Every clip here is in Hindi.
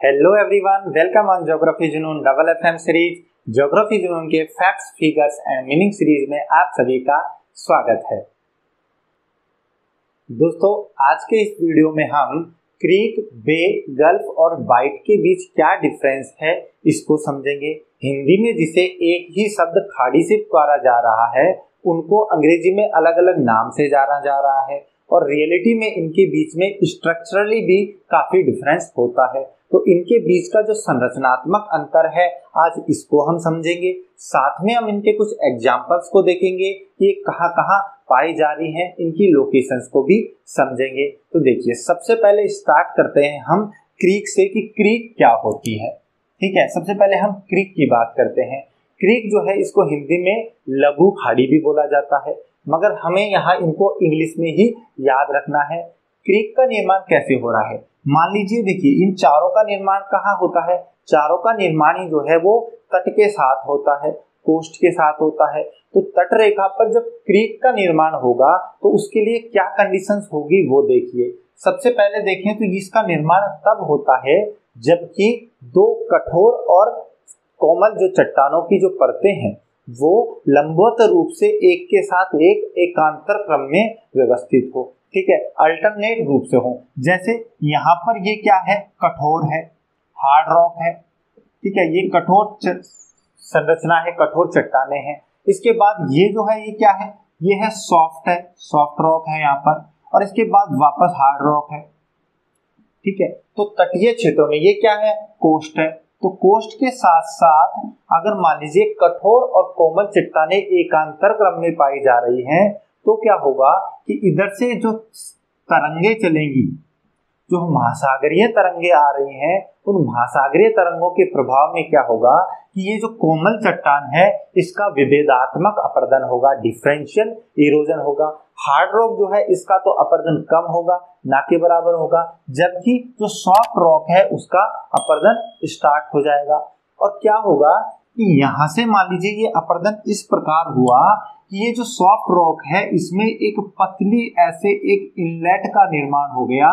Hello everyone, welcome on geography जुनून डबल एफएम सीरीज। ज्योग्राफी जुनून के facts, figures and meaning series में आप सभी का स्वागत है। दोस्तों, आज के इस वीडियो में हम क्रीक, बे, गल्फ और बाइट के बीच क्या डिफरेंस है इसको समझेंगे। हिंदी में जिसे एक ही शब्द खाड़ी से पुकारा जा रहा है उनको अंग्रेजी में अलग अलग नाम से जाना जा रहा है और रियलिटी में इनके बीच में स्ट्रक्चरली भी काफी डिफरेंस होता है। तो इनके बीच का जो संरचनात्मक अंतर है आज इसको हम समझेंगे। साथ में हम इनके कुछ एग्जाम्पल्स को देखेंगे कि ये कहाँ कहाँ पाई जा रही हैं, इनकी लोकेशंस को भी समझेंगे। तो देखिए, सबसे पहले स्टार्ट करते हैं हम क्रीक से कि क्रीक क्या होती है। ठीक है, सबसे पहले हम क्रीक की बात करते हैं। क्रीक जो है इसको हिंदी में लघु खाड़ी भी बोला जाता है, मगर हमें यहाँ इनको इंग्लिश में ही याद रखना है। क्रीक का निर्माण कैसे हो रहा है, मान लीजिए, देखिए इन चारों का निर्माण कहाँ होता है। चारों का निर्माण ही जो है वो तट के साथ होता है, कोस्ट के साथ होता है। तो तट रेखा पर जब क्रीक का निर्माण होगा तो उसके लिए क्या कंडीशंस होगी वो देखिए। सबसे पहले देखें तो इसका निर्माण तब होता है जबकि दो कठोर और कोमल जो चट्टानों की जो परतें हैं वो लंबवत रूप से एक के साथ एक एकांतर क्रम में व्यवस्थित हो। ठीक है, अल्टरनेट रूप से हो। जैसे यहाँ पर ये क्या है, कठोर है, हार्ड रॉक है। ठीक है, ये कठोर संरचना है, कठोर चट्टाने हैं। इसके बाद ये जो है ये क्या है, ये है सॉफ्ट है, सॉफ्ट रॉक है यहाँ पर, और इसके बाद वापस हार्ड रॉक है। ठीक है, तो तटीय क्षेत्रों में ये क्या है, कोस्ट है। तो कोस्ट के साथ साथ अगर मान लीजिए कठोर और कोमल चट्टाने एकांतर क्रम में पाई जा रही हैं तो क्या होगा कि इधर से जो तरंगे चलेंगी, जो महासागरीय तरंगे आ रही हैं, उन महासागरीय तरंगों के प्रभाव में क्या होगा कि ये जो कोमल चट्टान है इसका विभेदात्मक अपरदन होगा, डिफरेंशियल इरोजन होगा। हार्ड रॉक जो है इसका तो अपरदन कम होगा, ना के बराबर होगा, जबकि जो सॉफ्ट रॉक है उसका अपरदन स्टार्ट हो जाएगा। और क्या होगा कि यहाँ से मान लीजिए ये अपरदन इस प्रकार हुआ कि ये जो सॉफ्ट रॉक है इसमें एक पतली ऐसे एक इनलेट का निर्माण हो गया,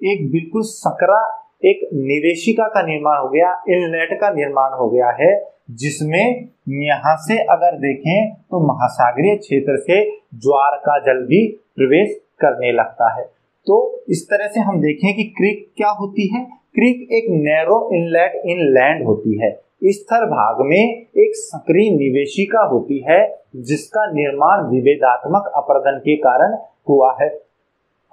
एक बिल्कुल सकरा एक निवेशिका का निर्माण हो गया, इनलेट का निर्माण हो गया है, जिसमें यहाँ से अगर देखें तो महासागरीय क्षेत्र से ज्वार का जल भी प्रवेश करने लगता है। तो इस तरह से हम देखें कि क्रीक क्या होती है। क्रीक एक नैरो इनलेट इन लैंड होती है। स्थल भाग में एक सक्रिय निवेशिका होती है जिसका निर्माण विभेदात्मक अपरदन के कारण हुआ है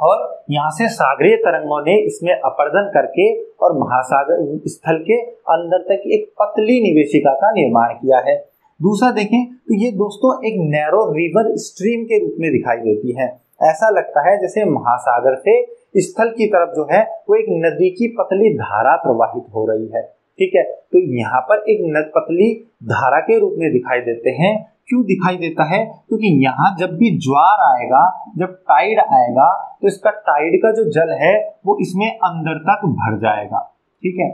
और यहाँ से सागरीय तरंगों ने इसमें अपरदन करके और महासागर स्थल के अंदर तक एक पतली निवेशिका का निर्माण किया है। दूसरा देखें तो ये दोस्तों एक नैरो रिवर स्ट्रीम के रूप में दिखाई देती है। ऐसा लगता है जैसे महासागर से स्थल की तरफ जो है वो एक नदी की पतली धारा प्रवाहित हो रही है। ठीक है, तो यहाँ पर एक पतली धारा के रूप में दिखाई देते हैं। क्यों दिखाई देता है, क्योंकि यहाँ जब भी ज्वार आएगा, जब टाइड आएगा तो इसका टाइड का जो जल है वो इसमें अंदर तक भर जाएगा। ठीक है,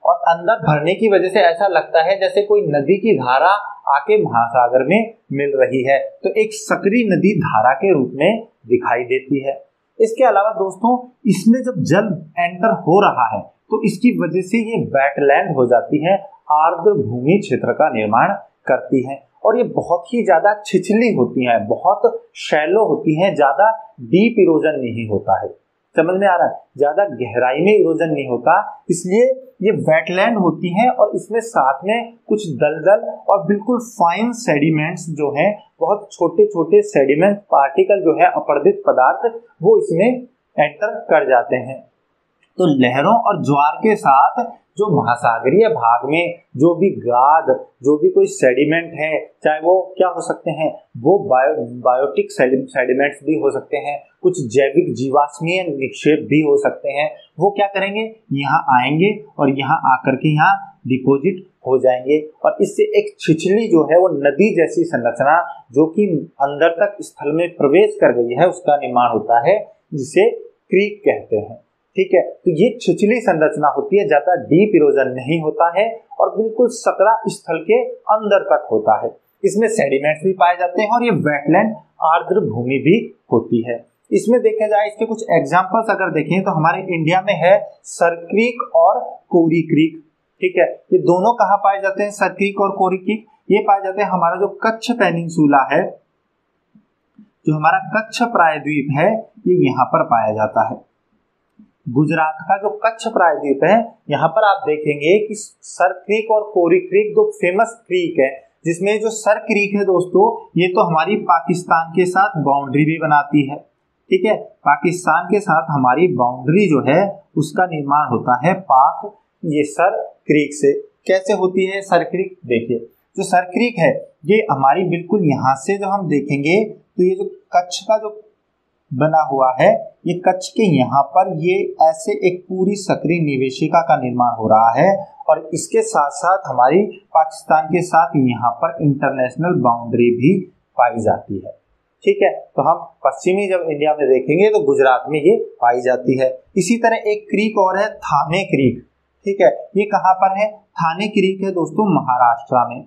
और अंदर भरने की वजह से ऐसा लगता है जैसे कोई नदी की धारा आके महासागर में मिल रही है, तो एक सक्रिय नदी धारा के रूप में दिखाई देती है। इसके अलावा दोस्तों इसमें जब जल एंटर हो रहा है तो इसकी वजह से ये वेटलैंड हो जाती है, आर्द्र भूमि क्षेत्र का निर्माण करती है और ये बहुत ही ज्यादा छिछली होती हैं, बहुत शैलो होती हैं, ज्यादा डीप इरोजन नहीं होता है। समझ में आ रहा है, ज्यादा गहराई में इरोजन नहीं होता, इसलिए ये वेटलैंड होती हैं और इसमें साथ में कुछ दलदल और बिल्कुल फाइन सेडिमेंट्स जो हैं, बहुत छोटे छोटे सेडिमेंट पार्टिकल जो है अपरदित पदार्थ वो इसमें एंटर कर जाते हैं। तो लहरों और ज्वार के साथ जो महासागरीय भाग में जो भी गाद, जो भी कोई सेडिमेंट है, चाहे वो क्या हो सकते हैं, वो बायोटिक सेडिमेंट्स भी हो सकते हैं, कुछ जैविक जीवाश्मीय निक्षेप भी हो सकते हैं, वो क्या करेंगे, यहाँ आएंगे और यहाँ आकर के यहाँ डिपोजिट हो जाएंगे और इससे एक छिछली जो है वो नदी जैसी संरचना जो कि अंदर तक स्थल में प्रवेश कर गई है उसका निर्माण होता है, जिसे क्रीक कहते हैं। ठीक है, तो ये छिछली संरचना होती है, ज्यादा डीप इरोजन नहीं होता है और बिल्कुल सकरा स्थल के अंदर तक होता है। इसमें सेडिमेंट्स भी पाए जाते हैं और ये वेटलैंड आर्द्र भूमि भी होती है। इसमें देखा जाए इसके कुछ एग्जांपल्स अगर देखें तो हमारे इंडिया में है सर क्रीक और कोरी क्रीक। ठीक है, ये दोनों कहाँ पाए जाते हैं, सर क्रीक और कोरी क्रीक? ये पाए जाते हैं हमारा जो कच्छ पेनिनसुला है, जो हमारा कच्छ प्रायद्वीप है, ये यहाँ पर पाया जाता है। गुजरात का जो कच्छ प्रायद्वीप है, यहाँ पर आप देखेंगे कि सर क्रीक और कोरी क्रीक दो फेमस क्रीक है, जिसमें जो सर क्रीक है दोस्तों, ये तो हमारी पाकिस्तान के साथ बाउंड्री भी बनाती है। ठीक है, पाकिस्तान के साथ हमारी बाउंड्री जो है उसका निर्माण होता है पाक ये सर क्रीक से। कैसे होती है सर क्रीक? देखिए, जो सर क्रीक है ये हमारी बिल्कुल यहाँ से जो हम देखेंगे तो ये जो कच्छ का जो बना हुआ है, ये कच्छ के यहाँ पर ये ऐसे एक पूरी सक्रिय निवेशिका का निर्माण हो रहा है, और इसके साथ साथ हमारी पाकिस्तान के साथ यहाँ पर इंटरनेशनल बाउंड्री भी पाई जाती है। ठीक है, तो हम पश्चिमी जब इंडिया में देखेंगे तो गुजरात में ये पाई जाती है। इसी तरह एक क्रीक और है थाने क्रीक। ठीक है, ये कहाँ पर है? थाने क्रीक है दोस्तों महाराष्ट्र में।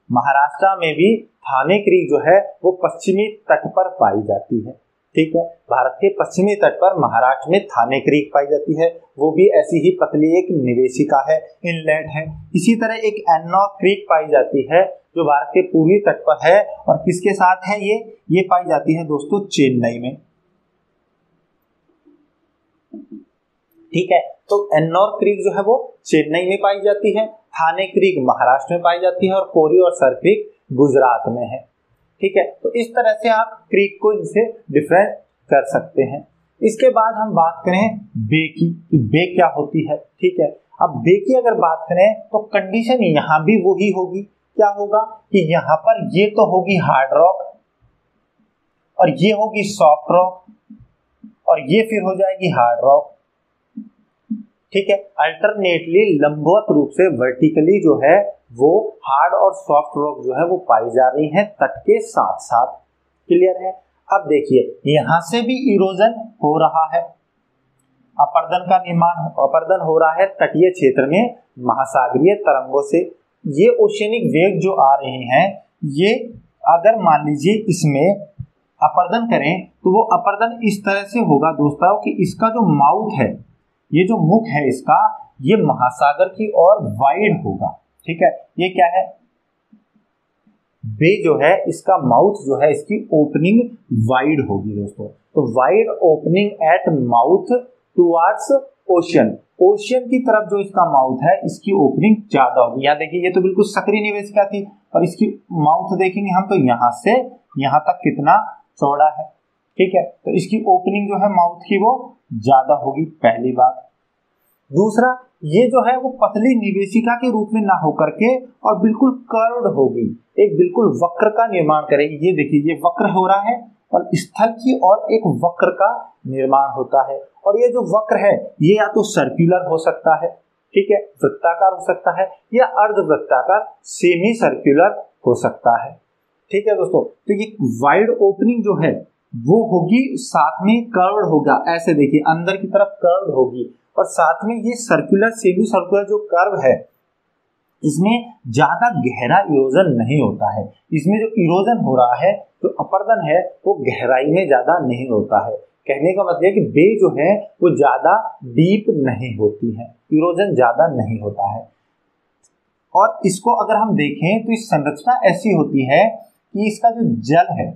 महाराष्ट्र में भी थाने क्रीक जो है वो पश्चिमी तट पर पाई जाती है। ठीक है, भारत के पश्चिमी तट पर महाराष्ट्र में थाने क्रीक पाई जाती है, वो भी ऐसी ही पतली एक निवेशिका है, इनलेट है। इसी तरह एक एन्नोर क्रीक पाई जाती है जो भारत के पूर्वी तट पर है, और किसके साथ है ये पाई जाती है दोस्तों चेन्नई में। ठीक है, तो एन्नोर क्रीक जो है वो चेन्नई में पाई जाती है, थाने क्रीक महाराष्ट्र में पाई जाती है, और कोरी और सर क्रीक गुजरात में है। ठीक है, तो इस तरह से आप क्रीक को इनसे डिफरेंस कर सकते हैं। इसके बाद हम बात करें बे की, कि बे क्या होती है। ठीक है, अब बे की अगर बात करें तो कंडीशन यहाँ भी वही होगी। क्या होगा कि यहाँ पर ये तो होगी हार्ड रॉक, और ये होगी सॉफ्ट रॉक, और ये फिर हो जाएगी हार्ड रॉक। ठीक है, अल्टरनेटली लंबवत रूप से वर्टिकली जो है वो हार्ड और सॉफ्ट रॉक जो है वो पाई जा रही है तट के साथ साथ। क्लियर है? अब देखिए, यहां से भी इरोजन हो रहा है, अपरदन हो रहा है तटीय क्षेत्र में महासागरीय तरंगों से। ये ओशियनिक वेव जो आ रहे हैं, ये अगर मान लीजिए इसमें अपरदन करें तो वो अपरदन इस तरह से होगा दोस्तों कि इसका जो माउथ है, ये जो मुख है इसका, ये महासागर की ओर वाइड होगा। ठीक है, ये क्या है? बे जो है इसका माउथ जो है इसकी ओपनिंग वाइड होगी दोस्तों। तो wide opening eight mouth towards ocean, ocean की तरफ जो इसका माउथ है इसकी ओपनिंग ज्यादा होगी। यहाँ देखिए, ये तो बिल्कुल सक्रिय निवेशिका थी, और इसकी माउथ देखेंगे हम तो यहाँ से यहाँ तक कितना चौड़ा है। ठीक है, तो इसकी ओपनिंग जो है माउथ की वो ज्यादा होगी, पहली बात। दूसरा, ये जो है वो पतली निवेशिका के रूप में ना होकर के और बिल्कुल कर्व्ड होगी, एक बिल्कुल वक्र का निर्माण करेगी। ये देखिए, ये वक्र हो रहा है, और स्थल की ओर एक वक्र का निर्माण होता है, और ये जो वक्र है ये या तो सर्कुलर हो सकता है, ठीक है, वृत्ताकार हो सकता है, या अर्धवृत्ताकार सेमी सर्कुलर हो सकता है। ठीक है दोस्तों, तो ये वाइड ओपनिंग जो है वो होगी, साथ में कर्व्ड होगा। ऐसे देखिए, अंदर की तरफ कर्व्ड होगी, और साथ में ये सर्कुलर सेमी सर्कुलर जो कर्व है इसमें ज्यादा गहरा इरोजन नहीं होता है। इसमें जो इरोजन हो रहा है, जो अपरदन है, वो गहराई में ज्यादा नहीं होता है। कहने का मतलब है कि बे जो है वो ज्यादा डीप नहीं होती है, इरोजन ज्यादा नहीं होता है। और इसको अगर हम देखें तो इस संरचना ऐसी होती है कि इसका जो जल है,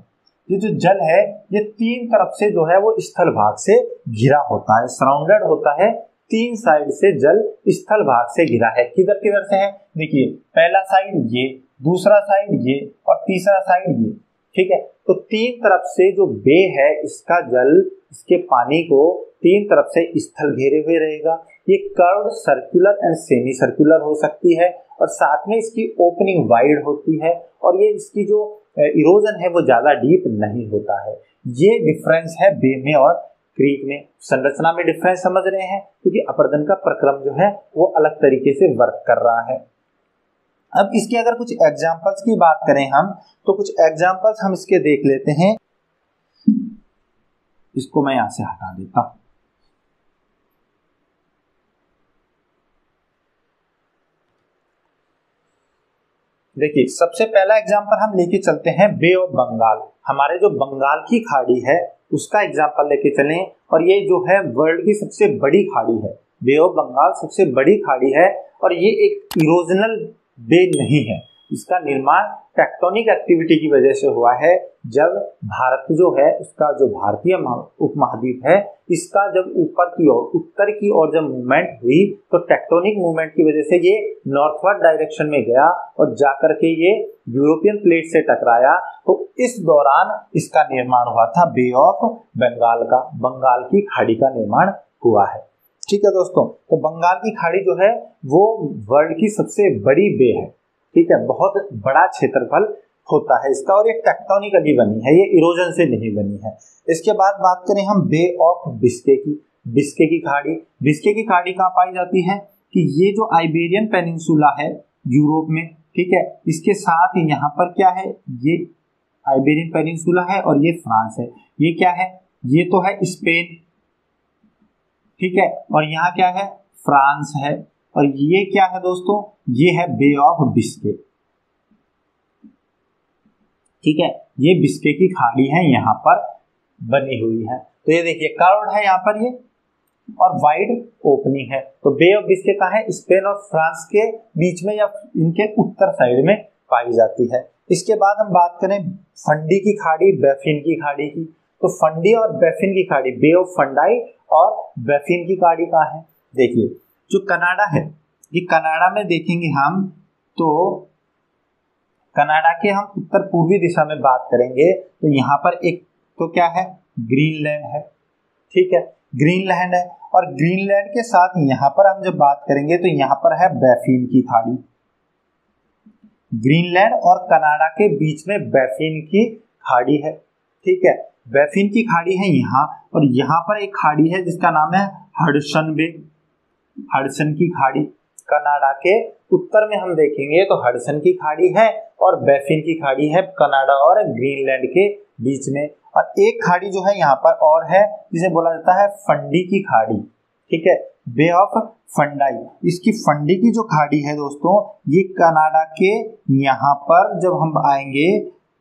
ये जो जल है ये तीन तरफ से जो है वो स्थल भाग से घिरा होता है, सराउंडेड होता है, तीन साइड से जल स्थल भाग से घिरा है। किधर किधर से है? देखिए, पहला साइड ये, दूसरा साइड ये, और तीसरा साइड ये। ठीक है, तो तीन तरफ से जो बे है इसका जल, इसके पानी को तीन तरफ से स्थल घेरे हुए रहेगा। ये curved, circular and semi circular हो सकती है, और साथ में इसकी ओपनिंग वाइड होती है, और ये इसकी जो इरोजन है वो ज्यादा डीप नहीं होता है। ये डिफरेंस है बे में और क्रीक में। संरचना में डिफरेंस समझ रहे हैं, क्योंकि अपरदन का प्रक्रम जो है वो अलग तरीके से वर्क कर रहा है। अब इसके अगर कुछ एग्जांपल्स की बात करें हम, तो कुछ एग्जांपल्स हम इसके देख लेते हैं। इसको मैं यहां से हटा देता हूं। देखिए सबसे पहला एग्जांपल हम लेके चलते हैं बे ऑफ बंगाल। हमारे जो बंगाल की खाड़ी है उसका एग्जांपल लेके चलें, और ये जो है वर्ल्ड की सबसे बड़ी खाड़ी है। बे ऑफ बंगाल सबसे बड़ी खाड़ी है और ये एक इरोजनल बे नहीं है। इसका निर्माण टेक्टोनिक एक्टिविटी की वजह से हुआ है। जब भारत जो है उसका जो भारतीय उपमहाद्वीप है इसका जब ऊपर की ओर उत्तर की ओर जब मूवमेंट हुई तो टेक्टोनिक मूवमेंट की वजह से ये नॉर्थवर्ड डायरेक्शन में गया और जाकर के ये यूरोपियन प्लेट से टकराया। तो इस दौरान इसका निर्माण हुआ था बे ऑफ बंगाल का, बंगाल की खाड़ी का निर्माण हुआ है। ठीक है दोस्तों, तो बंगाल की खाड़ी जो है वो वर्ल्ड की सबसे बड़ी बे है। ठीक है, बहुत बड़ा क्षेत्रफल होता है इसका और ये टेक्टोनिकली बनी है, ये इरोजन से नहीं बनी है। इसके बाद बात करें हम बे ऑफ बिस्के की। बिस्के की खाड़ी, बिस्के की खाड़ी कहाँ पाई जाती है कि ये जो आइबेरियन पेनिनसुला है यूरोप में, ठीक है, इसके साथ यहाँ पर क्या है, ये आइबेरियन पेनिनसुला है और ये फ्रांस है। ये क्या है, ये तो है स्पेन, ठीक है, और यहाँ क्या है, फ्रांस है। और ये क्या है दोस्तों, ये है बे ऑफ बिस्के। ठीक है, ये बिस्के की खाड़ी है, यहाँ पर बनी हुई है। तो ये देखिए कर्व्ड है यहाँ पर ये और वाइड ओपनिंग है। तो बे ऑफ बिस्के का है स्पेन और फ्रांस के बीच में या इनके उत्तर साइड में पाई जाती है। इसके बाद हम बात करें फंडी की खाड़ी, बैफिन की खाड़ी की। तो फंडी और बैफिन की खाड़ी, बे ऑफ फंडाई और बैफिन की खाड़ी कहाँ है, देखिए जो कनाडा है, ये कनाडा में देखेंगे हम तो कनाडा के हम उत्तर पूर्वी दिशा में बात करेंगे तो यहाँ पर एक तो क्या है, ग्रीनलैंड है। ठीक है, ग्रीनलैंड है और ग्रीनलैंड के साथ यहाँ पर हम जब बात करेंगे तो यहाँ पर है बैफिन की खाड़ी। ग्रीनलैंड और कनाडा के बीच में बैफिन की खाड़ी है। ठीक है, बैफिन की खाड़ी है यहाँ, और यहाँ पर एक खाड़ी है जिसका नाम है हडसन बे, हडसन की खाड़ी। कनाडा के उत्तर में हम देखेंगे तो हडसन की खाड़ी है और बैफिन की खाड़ी है कनाडा और ग्रीनलैंड के बीच में। और एक खाड़ी जो है यहाँ पर और है जिसे बोला जाता है फंडी की खाड़ी। ठीक है, बे ऑफ फंडाई। इसकी फंडी की जो खाड़ी है दोस्तों, ये कनाडा के यहाँ पर जब हम आएंगे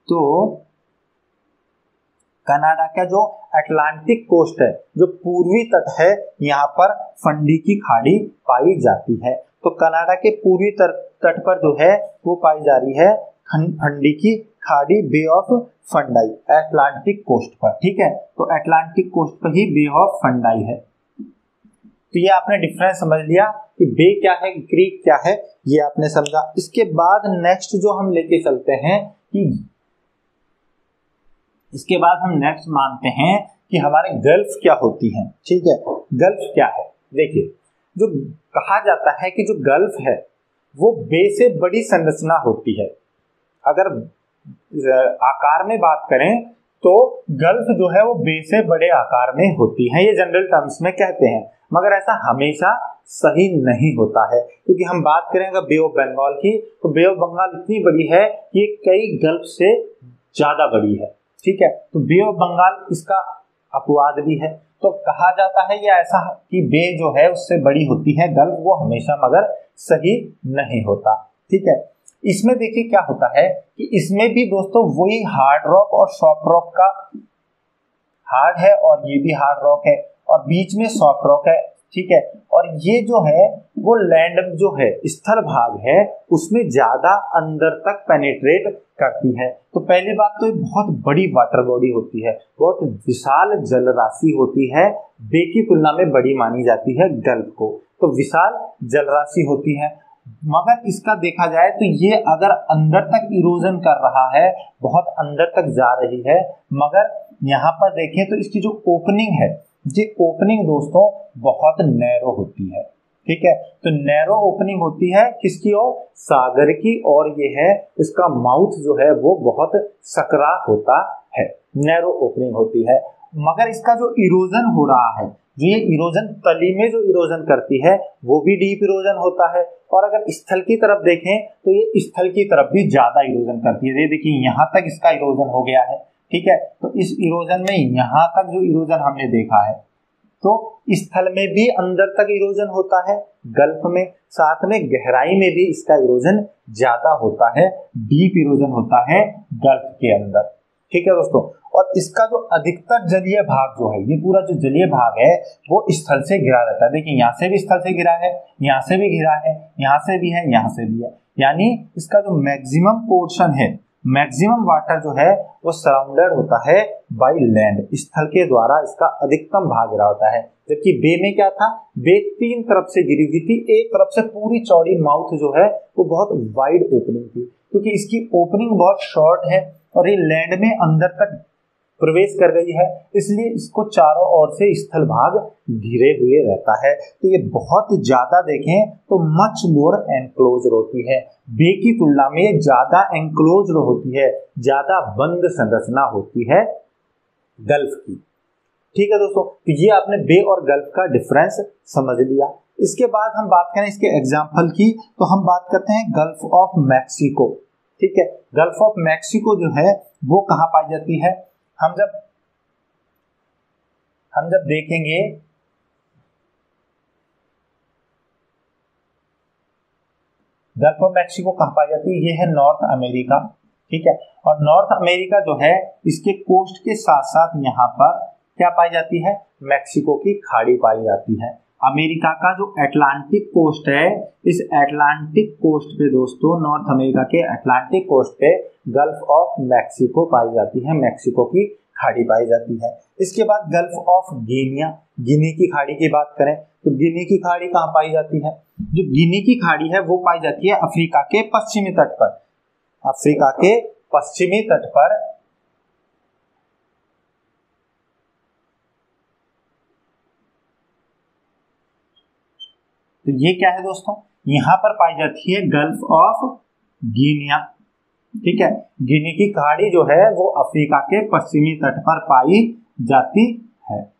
तो कनाडा का जो अटलांटिक कोस्ट है, जो पूर्वी तट है, यहाँ पर फंडी की खाड़ी पाई जाती है। तो कनाडा के पूर्वी तट पर जो है वो पाई जा रही है फंडी की खाड़ी, बे ऑफ फंडाई, अटलांटिक कोस्ट पर। ठीक है, तो अटलांटिक कोस्ट पर ही बे ऑफ फंडाई है। तो ये आपने डिफरेंस समझ लिया कि बे क्या है, क्रीक क्या है, ये आपने समझा। इसके बाद नेक्स्ट जो हम लेके चलते हैं कि इसके बाद हम नेक्स्ट मानते हैं कि हमारे गल्फ क्या होती हैं। ठीक है, गल्फ क्या है, देखिए जो कहा जाता है कि जो गल्फ है वो बे से बड़ी संरचना होती है। अगर आकार में बात करें तो गल्फ जो है वो बे से बड़े आकार में होती है, ये जनरल टर्म्स में कहते हैं, मगर ऐसा हमेशा सही नहीं होता है। क्योंकि हम बात करें अगर बे ऑफ बंगाल की, तो बे ऑफ बंगाल इतनी बड़ी है कि कई गल्फ से ज्यादा बड़ी है। ठीक है, तो बे ऑफ बंगाल इसका अपवाद भी है। तो कहा जाता है या ऐसा कि बे जो है उससे बड़ी होती है गल्फ, वो हमेशा मगर सही नहीं होता। ठीक है, इसमें देखिए क्या होता है कि इसमें भी दोस्तों वही हार्ड रॉक और सॉफ्ट रॉक का, हार्ड है और ये भी हार्ड रॉक है और बीच में सॉफ्ट रॉक है। ठीक है, और ये जो है वो लैंड जो है, स्थल भाग है, उसमें ज्यादा अंदर तक पेनिट्रेट करती है। तो पहली बात तो ये बहुत बड़ी वाटर बॉडी होती है, बहुत विशाल जल राशि होती है, बे की तुलना में बड़ी मानी जाती है गल्फ को। तो विशाल जल राशि होती है, मगर इसका देखा जाए तो ये अगर अंदर तक इरोजन कर रहा है, बहुत अंदर तक जा रही है, मगर यहाँ पर देखें तो इसकी जो ओपनिंग है, ये ओपनिंग दोस्तों बहुत नैरो होती है। ठीक है, तो नैरो ओपनिंग होती है किसकी ओर, सागर की, और ये है इसका माउथ जो है वो बहुत सकरा होता है, नैरो ओपनिंग होती है। मगर इसका जो इरोजन हो रहा है, जो ये इरोजन तली में जो इरोजन करती है वो भी डीप इरोजन होता है, और अगर स्थल की तरफ देखें तो ये स्थल की तरफ भी ज्यादा इरोजन करती है। ये देखिए यहाँ तक इसका इरोजन हो गया है। ठीक है, तो इस इरोजन में यहाँ तक जो इरोजन हमने देखा है, तो स्थल में भी अंदर तक इरोजन होता है गल्फ में, साथ में गहराई में भी इसका इरोजन ज्यादा होता है, डीप इरोजन होता है गल्फ के अंदर। ठीक है दोस्तों, और इसका जो अधिकतर जलीय भाग जो है, ये पूरा जो जलीय भाग है वो स्थल से घिरा रहता है। देखिए यहाँ से भी स्थल से घिरा है, यहाँ से भी घिरा है, यहाँ से भी है, यहाँ से भी है, यानी इसका जो मैक्सिमम पोर्शन है, मैक्सिमम वाटर जो है वो सराउंडेड होता है बाय लैंड, स्थल के द्वारा इसका अधिकतम भाग घिरा होता है। जबकि बे में क्या था, बे तीन तरफ से घिरी हुई थी, एक तरफ से पूरी चौड़ी माउथ जो है वो बहुत वाइड ओपनिंग थी, क्योंकि इसकी ओपनिंग बहुत शॉर्ट है और ये लैंड में अंदर तक प्रवेश कर गई है, इसलिए इसको चारों ओर से स्थल भाग घिरे हुए रहता है। तो ये बहुत ज्यादा देखें तो मच मोर एनक्लोज होती है, बे की तुलना में ज्यादा एनक्लोज होती है, ज्यादा बंद संरचना होती है गल्फ की। ठीक है दोस्तों, तो ये आपने बे और गल्फ का डिफरेंस समझ लिया। इसके बाद हम बात करें इसके एग्जाम्पल की, तो हम बात करते हैं गल्फ ऑफ मैक्सिको। ठीक है, गल्फ ऑफ मैक्सिको जो है वो कहाँ पाई जाती है, हम जब देखेंगे गल्फ ऑफ मैक्सिको कहाँ पाई जाती है, ये है नॉर्थ अमेरिका। ठीक है, और नॉर्थ अमेरिका जो है इसके कोस्ट के साथ साथ यहाँ पर क्या पाई जाती है, मैक्सिको की खाड़ी पाई जाती है। अमेरिका का जो अटलांटिक कोस्ट है, इस अटलांटिक कोस्ट पे दोस्तों, नॉर्थ अमेरिका के अटलांटिक कोस्ट पे गल्फ ऑफ मैक्सिको पाई जाती है, मैक्सिको की खाड़ी पाई जाती है। इसके बाद गल्फ ऑफ गिनिया, गिनी की खाड़ी की बात करें तो गिनी की खाड़ी कहाँ पाई जाती है, जो गिनी की खाड़ी है वो पाई जाती है अफ्रीका के पश्चिमी तट पर, अफ्रीका के पश्चिमी तट पर। तो ये क्या है दोस्तों, यहां पर पाई जाती है गल्फ ऑफ गिनिया। ठीक है, गिनी की खाड़ी जो है वो अफ्रीका के पश्चिमी तट पर पाई जाती है।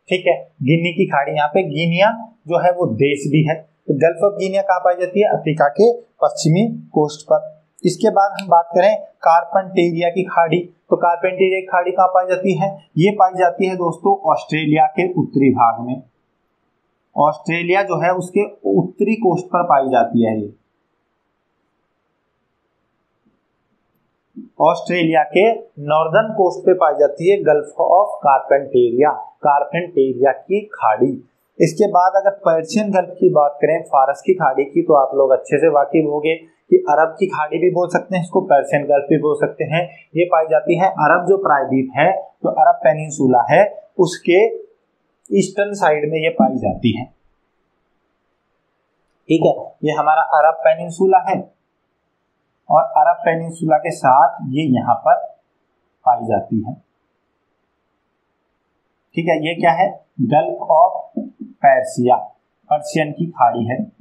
ठीक है, गिनी की खाड़ी, यहाँ पे गिनिया जो है वो देश भी है। तो गल्फ ऑफ गिनिया कहाँ पाई जाती है, अफ्रीका के पश्चिमी कोस्ट पर। इसके बाद हम बात करें कार्पेंटेरिया की खाड़ी, तो कार्पेंटेरिया की खाड़ी कहाँ पाई जाती है, ये पाई जाती है दोस्तों ऑस्ट्रेलिया के उत्तरी भाग में। ऑस्ट्रेलिया जो है उसके उत्तरी कोस्ट पर पाई जाती है। ये ऑस्ट्रेलिया के नॉर्दर्न कोस्ट पे पाई जाती है गल्फ ऑफ कार्पेंटेरिया, कार्पेंटेरिया की खाड़ी। इसके बाद अगर पर्शियन गल्फ की बात करें, फारस की खाड़ी की, तो आप लोग अच्छे से वाकिफ होंगे कि अरब की खाड़ी भी बोल सकते हैं इसको, पर्शियन गल्फ भी बोल सकते हैं। ये पाई जाती है अरब जो प्रायद्वीप है, जो अरब पेनिनसुला है उसके ईस्टर्न साइड में ये पाई जाती है। ठीक है, ये हमारा अरब पेनिनसुला है और अरब पेनिनसुला के साथ ये यहाँ पर पाई जाती है। ठीक है, ये क्या है, गल्फ ऑफ पर्सिया, पर्शियन की खाड़ी है।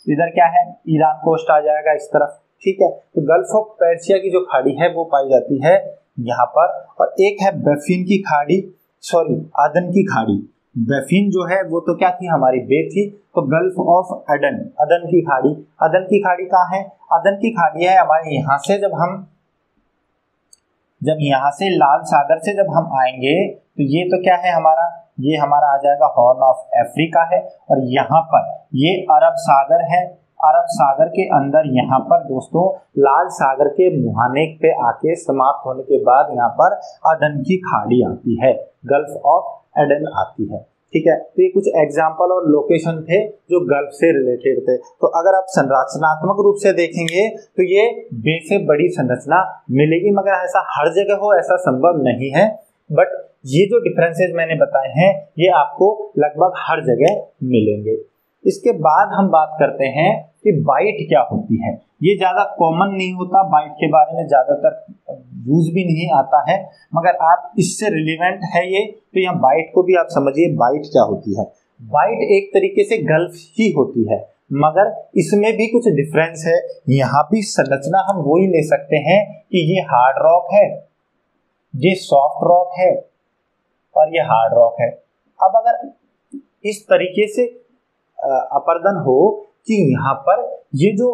इधर क्या है, ईरान कोस्ट आ जाएगा इस तरफ। ठीक है, तो गल्फ ऑफ पर्सिया की जो खाड़ी है वो पाई जाती है यहाँ पर। और एक है बैफिन की खाड़ी, सॉरी अदन की खाड़ी। बैफिन जो है वो तो क्या थी, हमारी बे थी। तो गल्फ ऑफ अदन, अदन की खाड़ी, अदन की खाड़ी कहाँ है, अदन की खाड़ी है हमारे यहाँ से, जब यहाँ से लाल सागर से जब हम आएंगे तो ये तो क्या है हमारा, ये हमारा आ जाएगा हॉर्न ऑफ अफ्रीका है, और यहाँ पर ये अरब सागर है। अरब सागर के अंदर यहाँ पर दोस्तों लाल सागर के मुहाने पे आके समाप्त होने के बाद यहाँ पर अदन की खाड़ी आती है, गल्फ ऑफ एडन आती है। ठीक है, तो ये कुछ एग्जाम्पल और लोकेशन थे जो गल्फ से रिलेटेड थे। तो अगर आप संरचनात्मक रूप से देखेंगे तो ये बे से बड़ी संरचना मिलेगी, मगर ऐसा हर जगह हो ऐसा संभव नहीं है। बट ये जो डिफरेंसेस मैंने बताए हैं ये आपको लगभग हर जगह मिलेंगे। इसके बाद हम बात करते हैं कि बाइट क्या होती है। ये ज्यादा कॉमन नहीं होता, बाइट के बारे में ज्यादातर यूज भी नहीं आता है, मगर आप इससे रिलेवेंट है ये, तो यहाँ बाइट को भी आप समझिए, बाइट क्या होती है। बाइट एक तरीके से गल्फ ही होती है, मगर इसमें भी कुछ डिफरेंस है। यहाँ भी संरचना हम वही ले सकते हैं कि ये हार्ड रॉक है, ये सॉफ्ट रॉक है और ये हार्ड रॉक है। अब अगर इस तरीके से अपर्दन हो कि यहाँ पर ये जो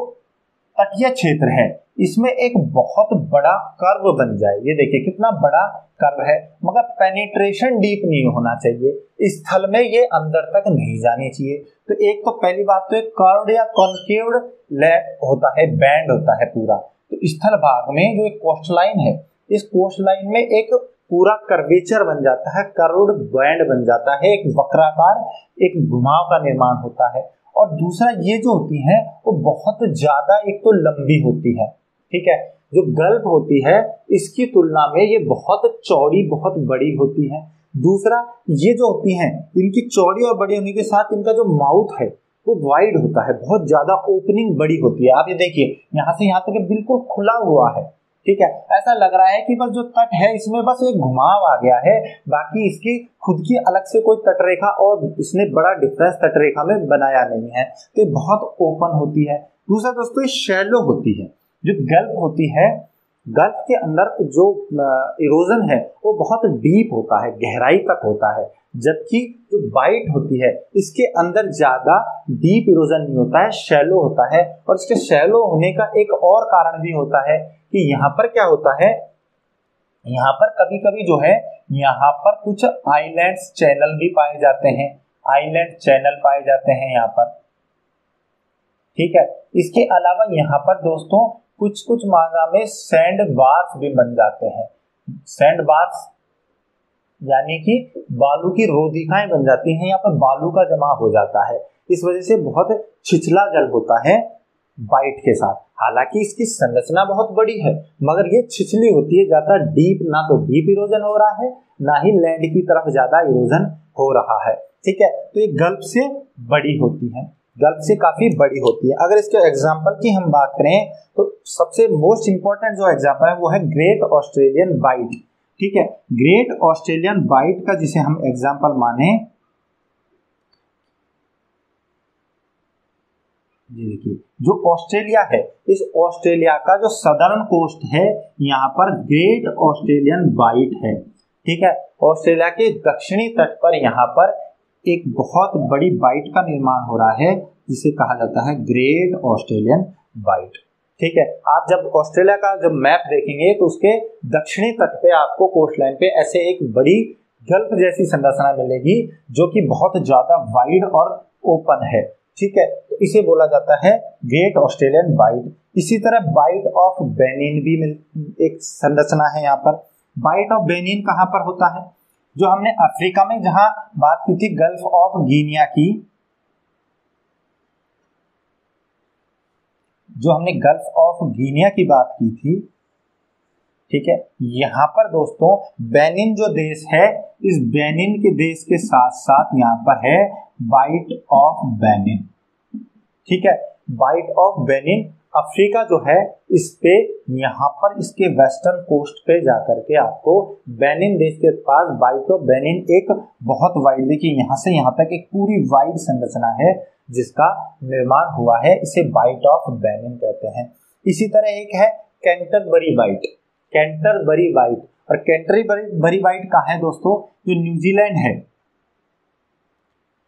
तटीय क्षेत्र है इसमें एक बहुत बड़ा कर्व बन जाए, ये देखिए कितना बड़ा कर्व है, मगर पेनिट्रेशन डीप नहीं होना चाहिए, स्थल में ये अंदर तक नहीं जानी चाहिए। तो एक तो पहली बात तो एक कर्व्ड या कॉन्केव्ड लैप होता है, बैंड होता है पूरा। तो स्थल भाग में जो एक कोस्ट लाइन है, इस कोस्ट लाइन में एक पूरा कर्वेचर बन जाता है, कर्व्ड बैंड बन जाता है, एक वक्राकार एक घुमाव का निर्माण होता है। और दूसरा ये जो होती है वो बहुत ज्यादा एक तो लंबी होती है, ठीक है। जो गल्फ होती है इसकी तुलना में ये बहुत चौड़ी बहुत बड़ी होती है। दूसरा ये जो होती हैं इनकी चौड़ी और बड़ी होने के साथ इनका जो माउथ है वो वाइड होता है, बहुत ज्यादा ओपनिंग बड़ी होती है। आप ये देखिए यहाँ से यहाँ तक बिल्कुल खुला हुआ है, ठीक है। ऐसा लग रहा है कि बस जो तट है इसमें बस एक घुमाव आ गया है, बाकी इसकी खुद की अलग से कोई तटरेखा और इसने बड़ा डिफरेंस तटरेखा में बनाया नहीं है। तो ये बहुत ओपन होती है। दूसरा दोस्तों ये शैलो होती है। जो गल्फ होती है, गल्फ के अंदर जो इरोजन है वो बहुत डीप होता है, गहराई तक होता है, जबकि जो बाइट होती है इसके अंदर ज्यादा डीप इरोजन नहीं होता है, शैलो होता है। और इसके शैलो होने का एक और कारण भी होता है कि यहाँ पर क्या होता है, यहाँ पर कभी कभी जो है यहाँ पर कुछ आइलैंड्स चैनल भी पाए जाते हैं, आइलैंड चैनल पाए जाते हैं यहाँ पर, ठीक है। इसके अलावा यहाँ पर दोस्तों कुछ कुछ मात्रा में सैंड बार्स भी बन जाते हैं। सैंड बार्स यानी कि बालू की रोधिकाएं बन जाती हैं, यहाँ पर बालू का जमा हो जाता है। इस वजह से बहुत छिछला जल होता है बाइट के साथ। हालांकि इसकी संरचना बहुत बड़ी है मगर ये छिछली होती है, ज्यादा डीप, ना तो डीप इरोजन हो रहा है ना ही लैंड की तरफ ज्यादा इरोजन हो रहा है, ठीक है। तो ये गल्फ से बड़ी होती है, गल्फ से काफी बड़ी होती है। अगर इसके एग्जाम्पल की हम बात करें तो सबसे मोस्ट इंपॉर्टेंट जो एग्जाम्पल है वो है ग्रेट ऑस्ट्रेलियन बाइट, ठीक है। ग्रेट ऑस्ट्रेलियन बाइट का जिसे हम एग्जाम्पल माने, ये देखिए जो ऑस्ट्रेलिया है, इस ऑस्ट्रेलिया का जो सदर्न कोस्ट है यहाँ पर ग्रेट ऑस्ट्रेलियन बाइट है, ठीक है। ऑस्ट्रेलिया के दक्षिणी तट पर यहाँ पर एक बहुत बड़ी बाइट का निर्माण हो रहा है जिसे कहा जाता है ग्रेट ऑस्ट्रेलियन बाइट, ठीक है। आप जब ऑस्ट्रेलिया का जब मैप देखेंगे तो उसके दक्षिणी तट पे आपको कोस्ट लाइन पे ऐसे एक बड़ी गल्फ जैसी संरचना मिलेगी जो कि बहुत ज्यादा वाइड और ओपन है, ठीक है। तो इसे बोला जाता है ग्रेट ऑस्ट्रेलियन बाइट। इसी तरह बाइट ऑफ बेनिन भी एक संरचना है यहाँ पर। बाइट ऑफ बेनिन कहाँ पर होता है, जो हमने अफ्रीका में जहां बात की थी गल्फ ऑफ गिनिया की, जो हमने गल्फ ऑफ गिनिया की बात की थी, ठीक है। यहाँ पर दोस्तों बेनिन जो देश है, इस बेनिन के देश के साथ साथ यहाँ पर है बाइट ऑफ बेनिन, ठीक है। बाइट ऑफ बेनिन अफ्रीका जो है इस पे यहाँ पर इसके वेस्टर्न कोस्ट पे जाकर के आपको बेनिन देश के पास बाइट ऑफ बेनिन एक बहुत वाइड, देखिए यहाँ से यहाँ तक एक पूरी वाइड संरचना है जिसका निर्माण हुआ है, इसे बाइट ऑफ बेनिन कहते हैं। इसी तरह एक है कैंटरबरी बाइट, कैंटरबरी बाइट। और कैंटरबरी बाइट कहाँ है दोस्तों, जो न्यूजीलैंड है,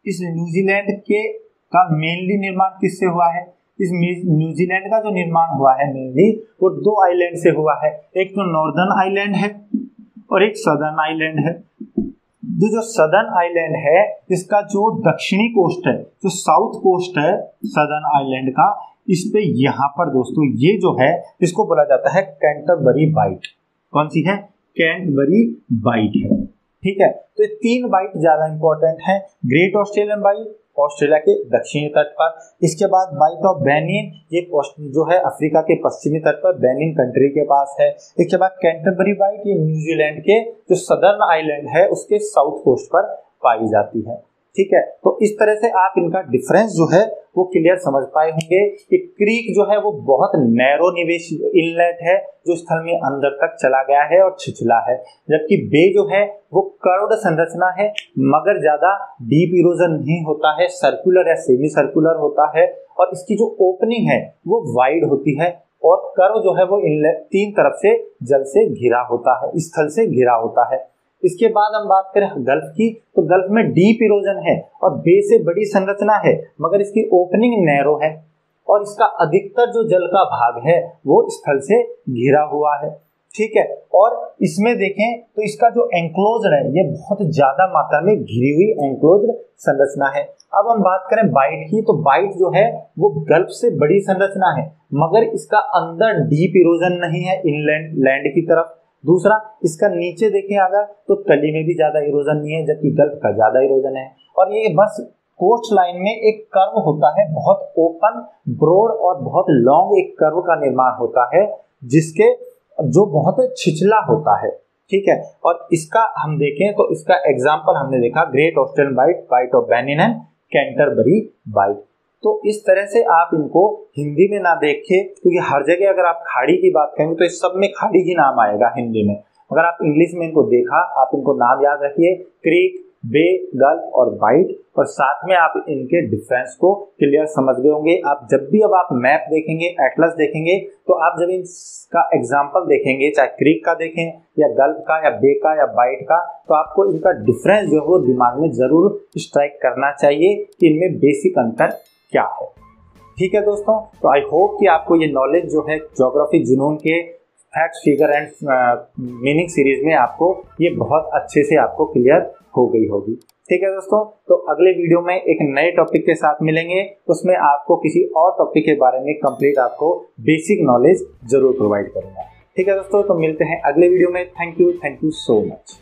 इस न्यूजीलैंड के का मेनली निर्माण किससे हुआ है, इस न्यूजीलैंड का जो निर्माण हुआ है मेनली वो दो आइलैंड से हुआ है, एक तो नॉर्दर्न आइलैंड है और एक सदर्न आइलैंड है। जो सदर्न आइलैंड है इसका जो दक्षिणी कोस्ट है, जो साउथ कोस्ट है सदर्न आइलैंड का, इस पे यहाँ पर दोस्तों ये जो है इसको बोला जाता है कैंटरबरी बाइट। कौन सी है, कैंटरबरी बाइट है, ठीक है। तो ये तीन बाइट ज्यादा इंपॉर्टेंट है, ग्रेट ऑस्ट्रेलियन बाइट ऑस्ट्रेलिया के दक्षिणी तट पर, इसके बाद बाइट ऑफ बेनिन ये जो है अफ्रीका के पश्चिमी तट पर बेनिन कंट्री के पास है, इसके बाद कैंटरबरी बाइट ये न्यूजीलैंड के जो सदर्न आइलैंड है उसके साउथ कोस्ट पर पाई जाती है, ठीक है। तो इस तरह से आप इनका डिफरेंस जो है वो क्लियर समझ पाए होंगे कि क्रीक जो है वो बहुत नैरो निवेश इनलेट है जो स्थल में अंदर तक चला गया है और छिछला है, जबकि बे जो है वो कर्व्ड संरचना है मगर ज्यादा डीप इरोजन नहीं होता है, सर्कुलर या सेमी सर्कुलर होता है और इसकी जो ओपनिंग है वो वाइड होती है और कर्व जो है वो इनलेट तीन तरफ से जल से घिरा होता है, स्थल से घिरा होता है। इसके बाद हम बात करें गल्फ की, तो गल्फ में डीप इरोजन है और बे से बड़ी संरचना है मगर इसकी ओपनिंग नैरो है और इसका अधिकतर जो जल का भाग है वो स्थल से घिरा हुआ है। ठीक है, और इसमें देखें तो इसका जो एंक्लोज्ड है ये बहुत ज्यादा मात्रा में घिरी हुई एंक्लोज्ड संरचना है। अब हम बात करें बाइट की, तो बाइट जो है वो गल्फ से बड़ी संरचना है, मगर इसका अंदर डीप इरोजन नहीं है इनलैंड लैंड की तरफ। दूसरा, इसका नीचे देखें अगर तो तली में भी ज्यादा इरोजन नहीं है, जबकि गल्फ का ज्यादा इरोजन है। और ये बस कोस्ट लाइन में एक कर्व होता है, बहुत ओपन, ब्रॉड और बहुत लॉन्ग एक कर्व का निर्माण होता है, जिसके जो बहुत छिछला होता है। ठीक है, और इसका हम देखें तो इसका एग्जाम्पल हमने देखा great Australian bight, bight of Benin and Canterbury bight. तो इस तरह से आप इनको हिंदी में ना देखिए, क्योंकि हर जगह अगर आप खाड़ी की बात करेंगे तो इस सब में खाड़ी ही नाम आएगा हिंदी में। अगर आप इंग्लिश में इनको देखा, आप इनको नाम याद रखिए, क्रीक, बे, गल्फ और बाइट, और साथ में आप इनके डिफरेंस को क्लियर समझ गए होंगे। आप जब भी अब आप मैप देखेंगे, एटलस देखेंगे, तो आप जब इनका एग्जाम्पल देखेंगे, चाहे क्रीक का देखें या गल्फ का या बे का या बाइट का, तो आपको इनका डिफरेंस जो है वो दिमाग में जरूर स्ट्राइक करना चाहिए कि इनमें बेसिक अंतर क्या है। ठीक है दोस्तों, तो आई होप कि आपको ये नॉलेज जो है ज्योग्राफी जुनून के facts, figure and meaning series में आपको ये बहुत अच्छे से आपको क्लियर हो गई होगी। ठीक है दोस्तों, तो अगले वीडियो में एक नए टॉपिक के साथ मिलेंगे, उसमें आपको किसी और टॉपिक के बारे में कंप्लीट आपको बेसिक नॉलेज जरूर प्रोवाइड करूंगा। ठीक है दोस्तों, तो मिलते हैं अगले वीडियो में। Thank you so much.